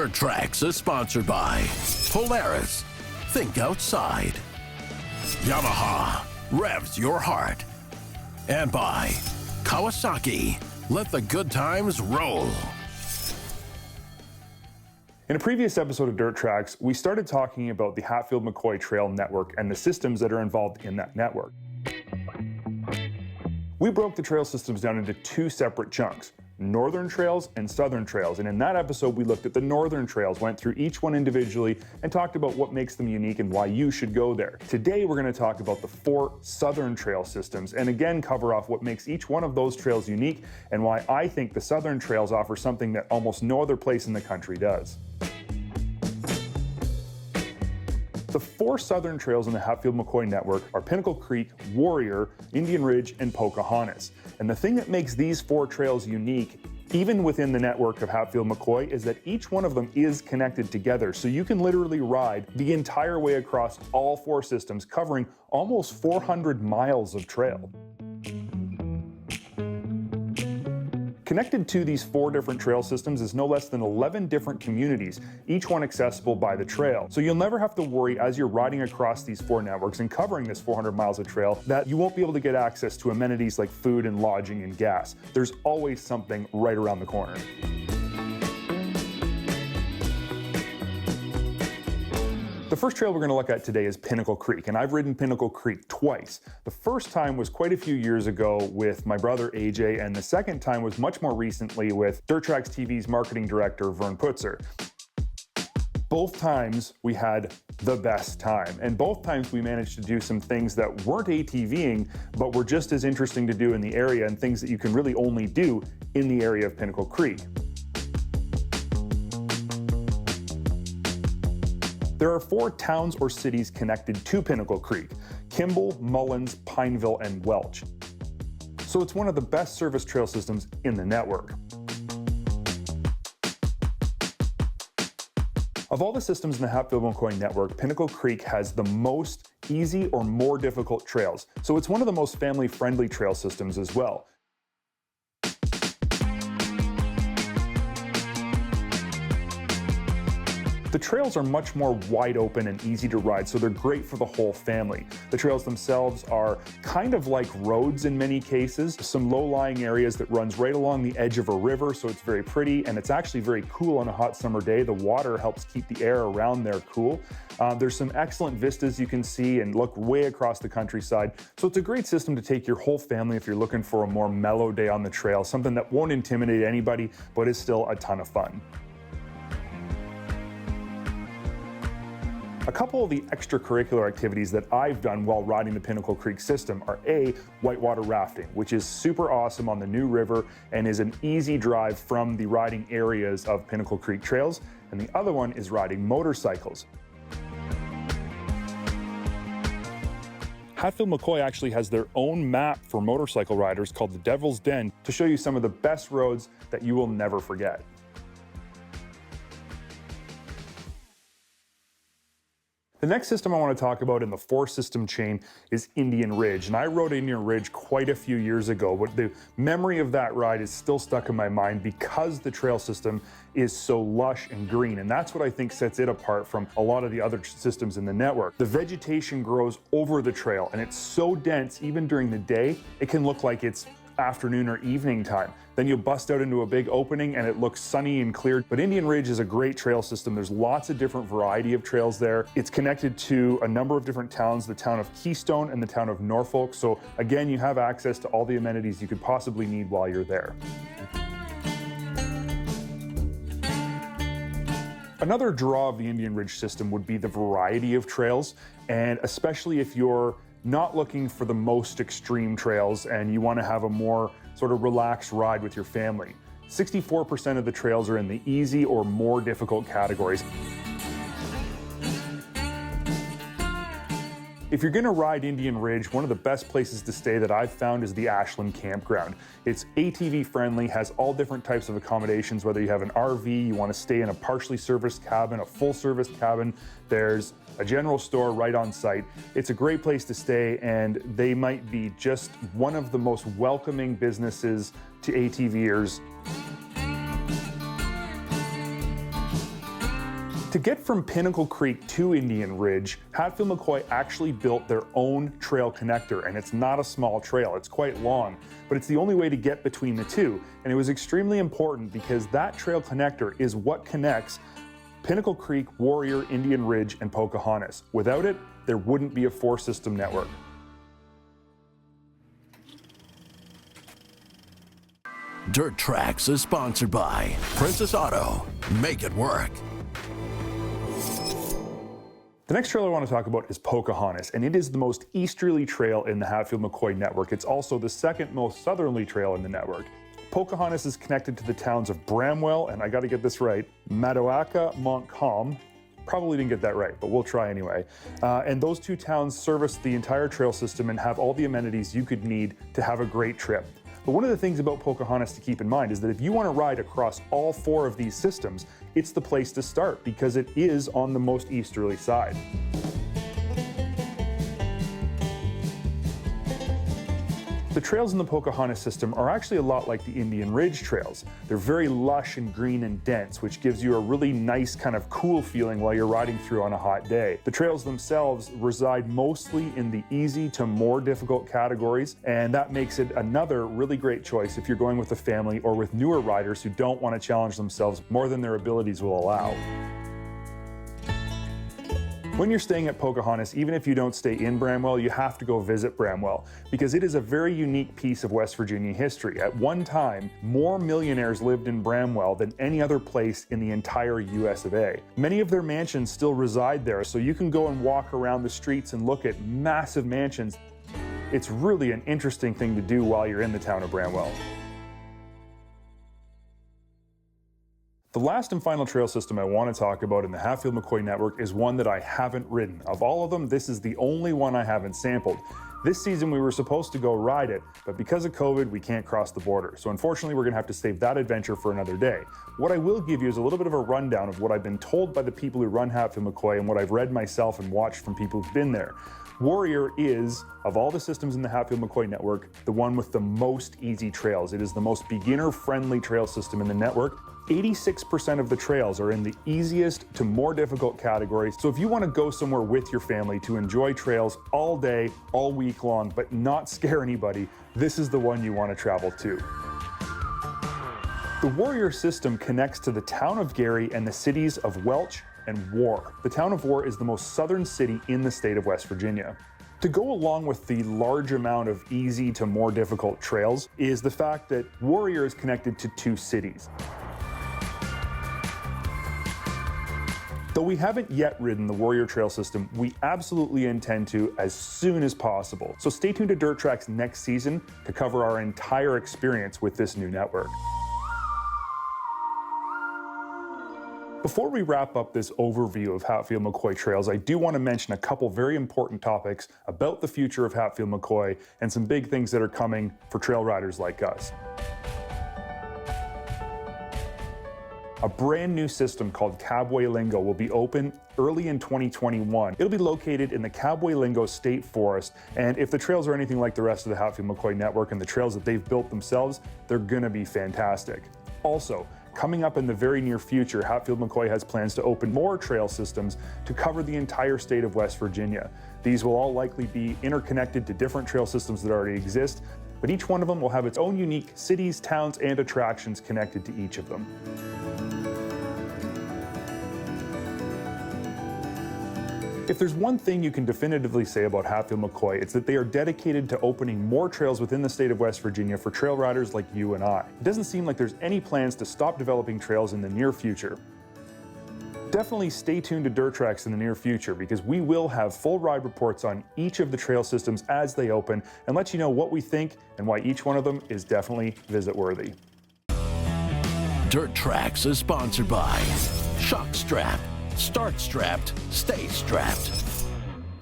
Dirt Tracks is sponsored by Polaris, think outside. Yamaha, revs your heart. And by Kawasaki, let the good times roll. In a previous episode of Dirt Tracks, we started talking about the Hatfield McCoy Trail network and the systems that are involved in that network. We broke the trail systems down into two separate chunks, northern trails and southern trails. And in that episode, we looked at the northern trails, went through each one individually, and talked about what makes them unique and why you should go there. Today, we're going to talk about the 4 southern trail systems, and again, cover off what makes each one of those trails unique and why I think the southern trails offer something that almost no other place in the country does. The 4 southern trails in the Hatfield McCoy network are Pinnacle Creek, Warrior, Indian Ridge, and Pocahontas. And the thing that makes these 4 trails unique, even within the network of Hatfield McCoy, is that each one of them is connected together. So you can literally ride the entire way across all 4 systems, covering almost 400 miles of trail. Connected to these 4 different trail systems is no less than 11 different communities, each one accessible by the trail. So you'll never have to worry as you're riding across these 4 networks and covering this 400 miles of trail that you won't be able to get access to amenities like food and lodging and gas. There's always something right around the corner. The first trail we're going to look at today is Pinnacle Creek, and I've ridden Pinnacle Creek twice. The first time was quite a few years ago with my brother AJ, and the second time was much more recently with TRAX TV's marketing director, Vern Putzer. Both times we had the best time, and both times we managed to do some things that weren't ATVing, but were just as interesting to do in the area and things that you can really only do in the area of Pinnacle Creek. There are 4 towns or cities connected to Pinnacle Creek: Kimball, Mullins, Pineville, and Welch. So it's one of the best service trail systems in the network. Of all the systems in the Hatfield McCoy network, Pinnacle Creek has the most easy or more difficult trails. So it's one of the most family-friendly trail systems as well. The trails are much more wide open and easy to ride, so they're great for the whole family. The trails themselves are kind of like roads in many cases, some low-lying areas that runs right along the edge of a river, so it's very pretty, and it's actually very cool on a hot summer day. The water helps keep the air around there cool. There's some excellent vistas you can see and look way across the countryside, so it's a great system to take your whole family if you're looking for a more mellow day on the trail, something that won't intimidate anybody, but is still a ton of fun. A couple of the extracurricular activities that I've done while riding the Pinnacle Creek system are A, whitewater rafting, which is super awesome on the New River and is an easy drive from the riding areas of Pinnacle Creek trails. And the other one is riding motorcycles. Hatfield McCoy actually has their own map for motorcycle riders called the Devil's Den to show you some of the best roads that you will never forget. The next system I want to talk about in the 4-system chain is Indian Ridge, and I rode Indian Ridge quite a few years ago, but the memory of that ride is still stuck in my mind because the trail system is so lush and green, and that's what I think sets it apart from a lot of the other systems in the network. The vegetation grows over the trail, and it's so dense even during the day, it can look like it's afternoon or evening time. Then you bust out into a big opening and it looks sunny and clear. But Indian Ridge is a great trail system. There's lots of different variety of trails there. It's connected to a number of different towns, the town of Keystone and the town of Norfolk. So again, you have access to all the amenities you could possibly need while you're there. Another draw of the Indian Ridge system would be the variety of trails, and especially if you're not looking for the most extreme trails and you want to have a more sort of relaxed ride with your family. 64% of the trails are in the easy or more difficult categories. If you're gonna ride Indian Ridge, one of the best places to stay that I've found is the Ashland Campground. It's ATV friendly, has all different types of accommodations, whether you have an RV, you wanna stay in a partially serviced cabin, a full service cabin, there's a general store right on site. It's a great place to stay, and they might be just one of the most welcoming businesses to ATVers. To get from Pinnacle Creek to Indian Ridge, Hatfield McCoy actually built their own trail connector, and it's not a small trail, it's quite long, but it's the only way to get between the two, and it was extremely important because that trail connector is what connects Pinnacle Creek, Warrior, Indian Ridge, and Pocahontas. Without it, there wouldn't be a four-system network. Dirt Tracks is sponsored by Princess Auto. Make it work. The next trail I want to talk about is Pocahontas, and it is the most easterly trail in the Hatfield McCoy network. It's also the second most southerly trail in the network. Pocahontas is connected to the towns of Bramwell, and I got to get this right, Madawaska, Montcalm. Probably didn't get that right, but we'll try anyway. And those two towns service the entire trail system and have all the amenities you could need to have a great trip. But one of the things about Pocahontas to keep in mind is that if you want to ride across all four of these systems, it's the place to start because it is on the most easterly side. The trails in the Pocahontas system are actually a lot like the Indian Ridge trails. They're very lush and green and dense, which gives you a really nice kind of cool feeling while you're riding through on a hot day. The trails themselves reside mostly in the easy to more difficult categories, and that makes it another really great choice if you're going with a family or with newer riders who don't want to challenge themselves more than their abilities will allow. When you're staying at Pocahontas, even if you don't stay in Bramwell, you have to go visit Bramwell because it is a very unique piece of West Virginia history. At one time, more millionaires lived in Bramwell than any other place in the entire US of A. Many of their mansions still reside there, so you can go and walk around the streets and look at massive mansions. It's really an interesting thing to do while you're in the town of Bramwell. The last and final trail system I want to talk about in the Hatfield McCoy network is one that I haven't ridden. Of all of them, this is the only one I haven't sampled. This season we were supposed to go ride it, but because of COVID, we can't cross the border. So unfortunately, we're gonna have to save that adventure for another day. What I will give you is a little bit of a rundown of what I've been told by the people who run Hatfield McCoy and what I've read myself and watched from people who've been there. Warrior is, of all the systems in the Hatfield McCoy network, the one with the most easy trails. It is the most beginner-friendly trail system in the network. 86% of the trails are in the easiest to more difficult categories. So if you want to go somewhere with your family to enjoy trails all day, all week long, but not scare anybody, this is the one you want to travel to. The Warrior system connects to the town of Gary and the cities of Welch and War. The town of War is the most southern city in the state of West Virginia. To go along with the large amount of easy to more difficult trails is the fact that Warrior is connected to two cities. Though we haven't yet ridden the Warrior Trail system, we absolutely intend to as soon as possible. So stay tuned to Dirt Tracks next season to cover our entire experience with this new network. Before we wrap up this overview of Hatfield McCoy Trails, I do want to mention a couple very important topics about the future of Hatfield McCoy and some big things that are coming for trail riders like us. A brand new system called Cabway Lingo will be open early in 2021. It'll be located in the Cabway Lingo State Forest, and if the trails are anything like the rest of the Hatfield McCoy network and the trails that they've built themselves, they're gonna be fantastic. Also, coming up in the very near future, Hatfield McCoy has plans to open more trail systems to cover the entire state of West Virginia. These will all likely be interconnected to different trail systems that already exist, but each one of them will have its own unique cities, towns, and attractions connected to each of them. If there's one thing you can definitively say about Hatfield McCoy, it's that they are dedicated to opening more trails within the state of West Virginia for trail riders like you and I. It doesn't seem like there's any plans to stop developing trails in the near future. Definitely stay tuned to Dirt Tracks in the near future because we will have full ride reports on each of the trail systems as they open and let you know what we think and why each one of them is definitely visit worthy. Dirt Tracks is sponsored by Shock Strap. Start strapped, stay strapped.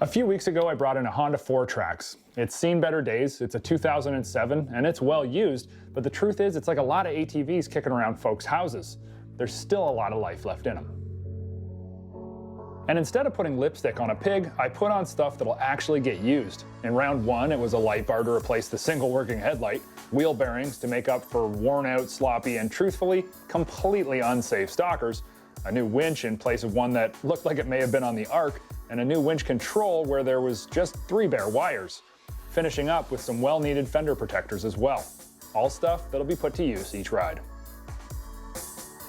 A few weeks ago, I brought in a Honda 4-Trax. It's seen better days, it's a 2007, and it's well used, but the truth is it's like a lot of ATVs kicking around folks' houses. There's still a lot of life left in them. And instead of putting lipstick on a pig, I put on stuff that'll actually get used. In round one, it was a light bar to replace the single working headlight, wheel bearings to make up for worn out, sloppy, and truthfully, completely unsafe stalkers. a new winch in place of one that looked like it may have been on the Ark, and a new winch control where there was just 3 bare wires. Finishing up with some well-needed fender protectors as well. All stuff that'll be put to use each ride.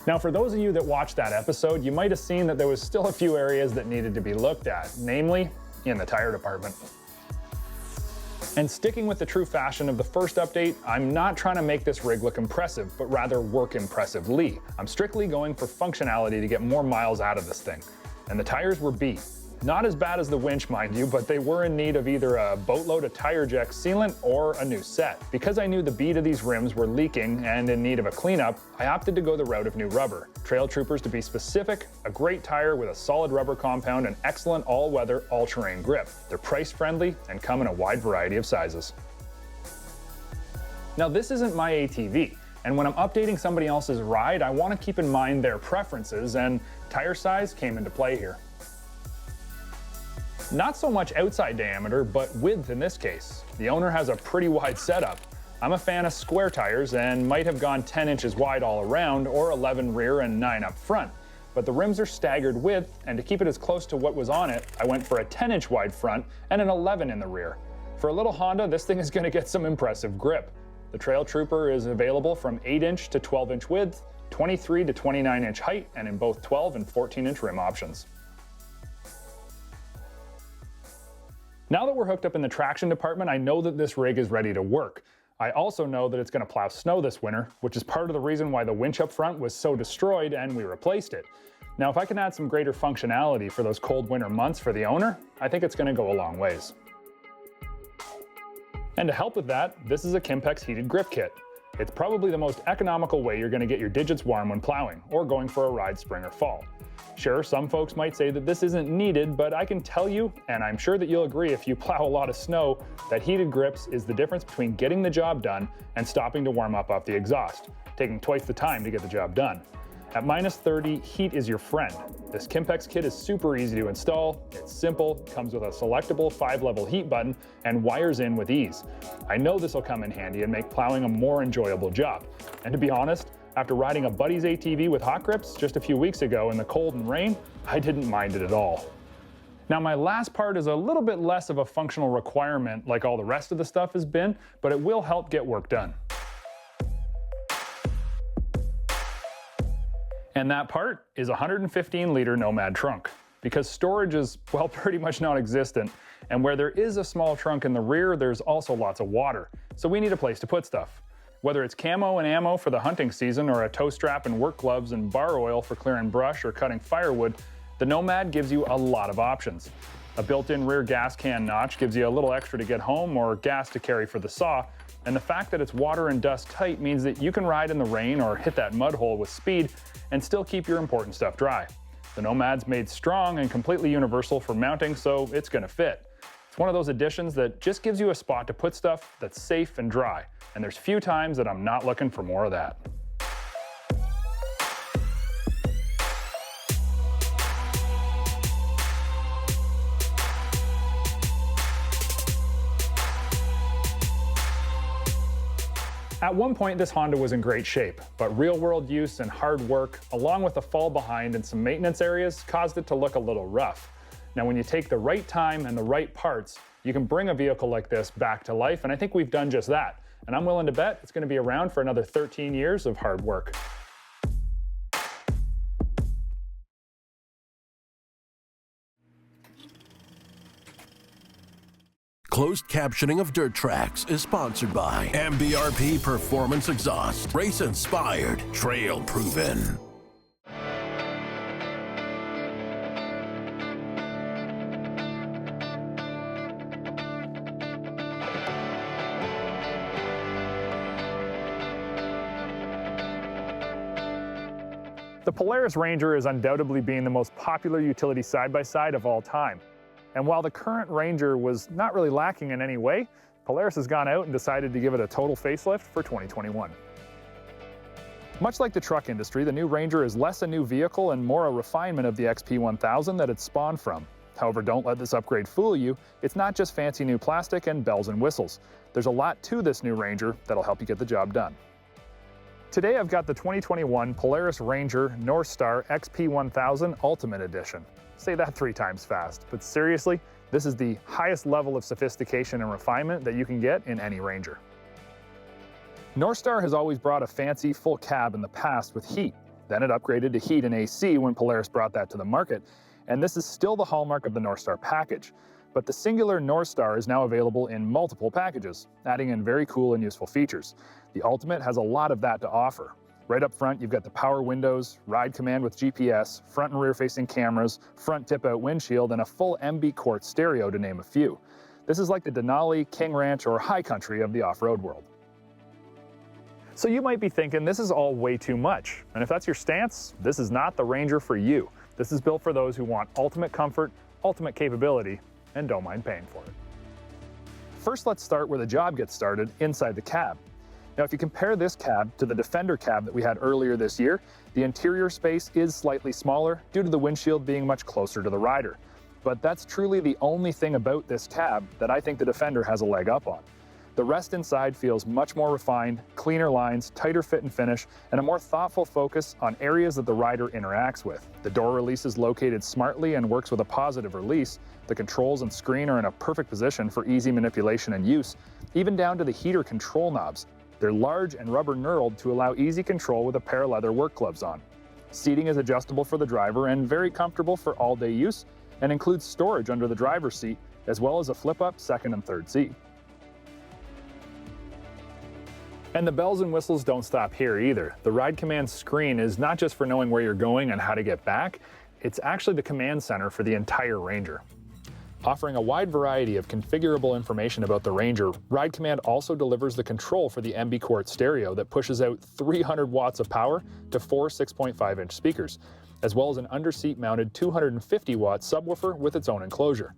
Now, for those of you that watched that episode, you might have seen that there was still a few areas that needed to be looked at, namely in the tire department. And sticking with the true fashion of the first update, I'm not trying to make this rig look impressive, but rather work impressively. I'm strictly going for functionality to get more miles out of this thing. And the tires were beat. Not as bad as the winch, mind you, but they were in need of either a boatload of tire jack sealant or a new set. Because I knew the bead of these rims were leaking and in need of a cleanup, I opted to go the route of new rubber. Trail Troopers to be specific, a great tire with a solid rubber compound and excellent all-weather, all-terrain grip. They're price-friendly and come in a wide variety of sizes. Now, this isn't my ATV, and when I'm updating somebody else's ride, I want to keep in mind their preferences, and tire size came into play here. Not so much outside diameter, but width in this case. The owner has a pretty wide setup. I'm a fan of square tires and might have gone 10 inches wide all around or 11 rear and 9 up front. But the rims are staggered width, and to keep it as close to what was on it, I went for a 10-inch wide front and an 11 in the rear. For a little Honda, this thing is going to get some impressive grip. The Trail Trooper is available from 8-inch to 12-inch width, 23 to 29-inch height, and in both 12 and 14-inch rim options. Now that we're hooked up in the traction department, I know that this rig is ready to work. I also know that it's going to plow snow this winter, which is part of the reason why the winch up front was so destroyed and we replaced it. Now, if I can add some greater functionality for those cold winter months for the owner, I think it's going to go a long ways. And to help with that, this is a Kimpex heated grip kit. It's probably the most economical way you're going to get your digits warm when plowing or going for a ride spring or fall. Sure, some folks might say that this isn't needed, but I can tell you, and I'm sure that you'll agree if you plow a lot of snow, that heated grips is the difference between getting the job done and stopping to warm up off the exhaust, taking twice the time to get the job done. At minus 30, heat is your friend. This Kimpex kit is super easy to install, it's simple, comes with a selectable 5-level heat button, and wires in with ease. I know this will come in handy and make plowing a more enjoyable job. And to be honest, after riding a buddy's ATV with hot grips just a few weeks ago in the cold and rain, I didn't mind it at all. Now, my last part is a little bit less of a functional requirement like all the rest of the stuff has been, but it will help get work done. And that part is a 115-liter Nomad Trunk. Because storage is, well, pretty much non-existent, and where there is a small trunk in the rear, there's also lots of water, so we need a place to put stuff. Whether it's camo and ammo for the hunting season or a tow strap and work gloves and bar oil for clearing brush or cutting firewood, the Nomad gives you a lot of options. A built-in rear gas can notch gives you a little extra to get home or gas to carry for the saw, and the fact that it's water and dust tight means that you can ride in the rain or hit that mud hole with speed and still keep your important stuff dry. The Nomad's made strong and completely universal for mounting, so it's gonna fit. It's one of those additions that just gives you a spot to put stuff that's safe and dry, and there's few times that I'm not looking for more of that. At one point, this Honda was in great shape, but real-world use and hard work, along with a fall behind and some maintenance areas, caused it to look a little rough. Now, when you take the right time and the right parts, you can bring a vehicle like this back to life, and I think we've done just that. And I'm willing to bet it's going to be around for another 13 years of hard work. Closed captioning of Dirt Tracks is sponsored by MBRP Performance Exhaust. Race inspired, trail proven. The Polaris Ranger is undoubtedly being the most popular utility side-by-side of all time. And while the current Ranger was not really lacking in any way, Polaris has gone out and decided to give it a total facelift for 2021. Much like the truck industry, the new Ranger is less a new vehicle and more a refinement of the XP1000 that it spawned from. However, don't let this upgrade fool you. It's not just fancy new plastic and bells and whistles. There's a lot to this new Ranger that'll help you get the job done. Today I've got the 2021 Polaris Ranger NorthStar XP 1000 Ultimate Edition. Say that 3 times fast, but seriously, this is the highest level of sophistication and refinement that you can get in any Ranger. NorthStar has always brought a fancy full cab in the past with heat. Then it upgraded to heat and AC when Polaris brought that to the market, and this is still the hallmark of the NorthStar package. But the singular NorthStar is now available in multiple packages, adding in very cool and useful features. The Ultimate has a lot of that to offer. Right up front, you've got the power windows, ride command with GPS, front and rear facing cameras, front tip-out windshield, and a full MB Quart stereo, to name a few. This is like the Denali, King Ranch, or High Country of the off-road world. So you might be thinking this is all way too much, and if that's your stance, this is not the Ranger for you. This is built for those who want ultimate comfort, ultimate capability, and don't mind paying for it. First, let's start where the job gets started, inside the cab. Now, if you compare this cab to the Defender cab that we had earlier this year, the interior space is slightly smaller due to the windshield being much closer to the rider. But that's truly the only thing about this cab that I think the Defender has a leg up on. The rest inside feels much more refined, cleaner lines, tighter fit and finish, and a more thoughtful focus on areas that the rider interacts with. The door release is located smartly and works with a positive release. The controls and screen are in a perfect position for easy manipulation and use, even down to the heater control knobs. They're large and rubber knurled to allow easy control with a pair of leather work gloves on. Seating is adjustable for the driver and very comfortable for all-day use, and includes storage under the driver's seat, as well as a flip-up second and third seat. And the bells and whistles don't stop here either. The Ride Command screen is not just for knowing where you're going and how to get back, it's actually the command center for the entire Ranger. Offering a wide variety of configurable information about the Ranger, Ride Command also delivers the control for the MB Quart stereo that pushes out 300 watts of power to 4 6.5-inch speakers, as well as an under-seat mounted 250-watt subwoofer with its own enclosure.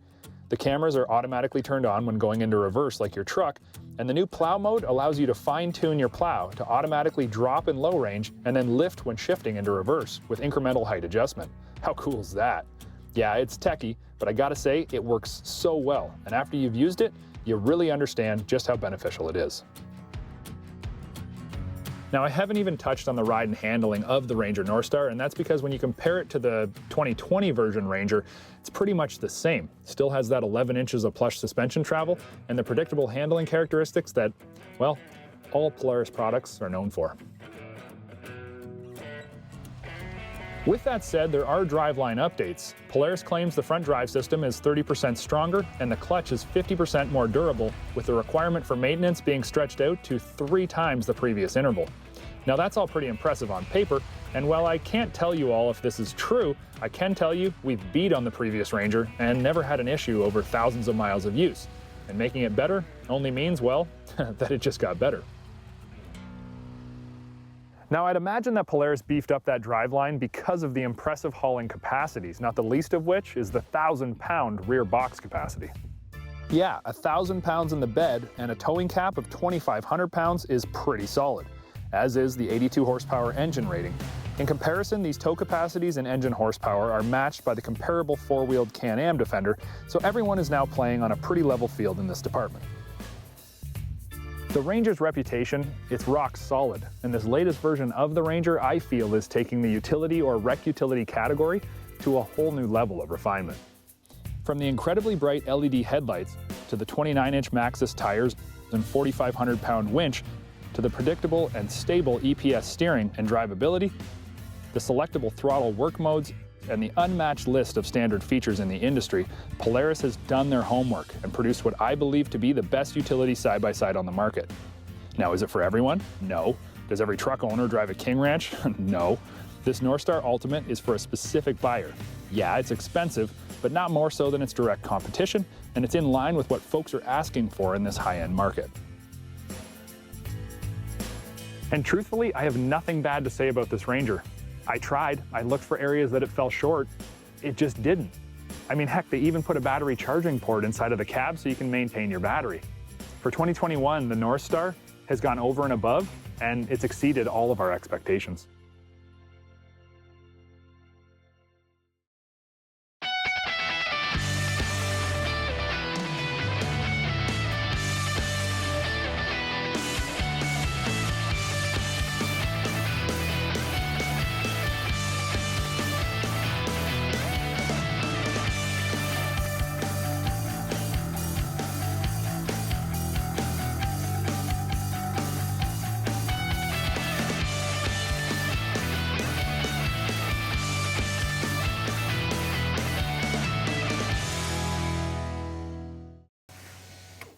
The cameras are automatically turned on when going into reverse like your truck, and the new plow mode allows you to fine-tune your plow to automatically drop in low range and then lift when shifting into reverse with incremental height adjustment. How cool is that? Yeah, it's techie, but I gotta say, it works so well, and after you've used it, you really understand just how beneficial it is. Now, I haven't even touched on the ride and handling of the Ranger NorthStar, and that's because when you compare it to the 2020 version Ranger, it's pretty much the same. Still has that 11 inches of plush suspension travel and the predictable handling characteristics that, well, all Polaris products are known for. With that said, there are driveline updates. Polaris claims the front drive system is 30% stronger and the clutch is 50% more durable, with the requirement for maintenance being stretched out to 3 times the previous interval. Now that's all pretty impressive on paper, and while I can't tell you all if this is true, I can tell you we've beat on the previous Ranger and never had an issue over thousands of miles of use. And making it better only means, well, that it just got better. Now, I'd imagine that Polaris beefed up that driveline because of the impressive hauling capacities, not the least of which is the 1,000-pound rear box capacity. Yeah, 1,000 pounds in the bed and a towing cap of 2,500 pounds is pretty solid, as is the 82 horsepower engine rating. In comparison, these tow capacities and engine horsepower are matched by the comparable four-wheeled Can-Am Defender, so everyone is now playing on a pretty level field in this department. The Ranger's reputation, it's rock solid, and this latest version of the Ranger I feel is taking the utility or rec utility category to a whole new level of refinement. From the incredibly bright LED headlights to the 29-inch Maxxis tires and 4,500-pound winch to the predictable and stable EPS steering and drivability, the selectable throttle work modes, and the unmatched list of standard features in the industry, Polaris has done their homework and produced what I believe to be the best utility side-by-side on the market. Now, is it for everyone? No. Does every truck owner drive a King Ranch? No. This NorthStar Ultimate is for a specific buyer. Yeah, it's expensive, but not more so than its direct competition, and it's in line with what folks are asking for in this high-end market. And truthfully, I have nothing bad to say about this Ranger. I tried. I looked for areas that it fell short. It just didn't. I mean, heck, they even put a battery charging port inside of the cab so you can maintain your battery. For 2021, the NorthStar has gone over and above, and it's exceeded all of our expectations.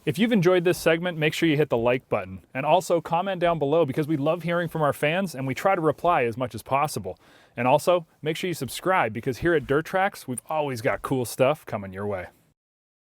If you've enjoyed this segment, make sure you hit the like button. And also comment down below because we love hearing from our fans and we try to reply as much as possible. And also, make sure you subscribe because here at Dirt Trax, we've always got cool stuff coming your way.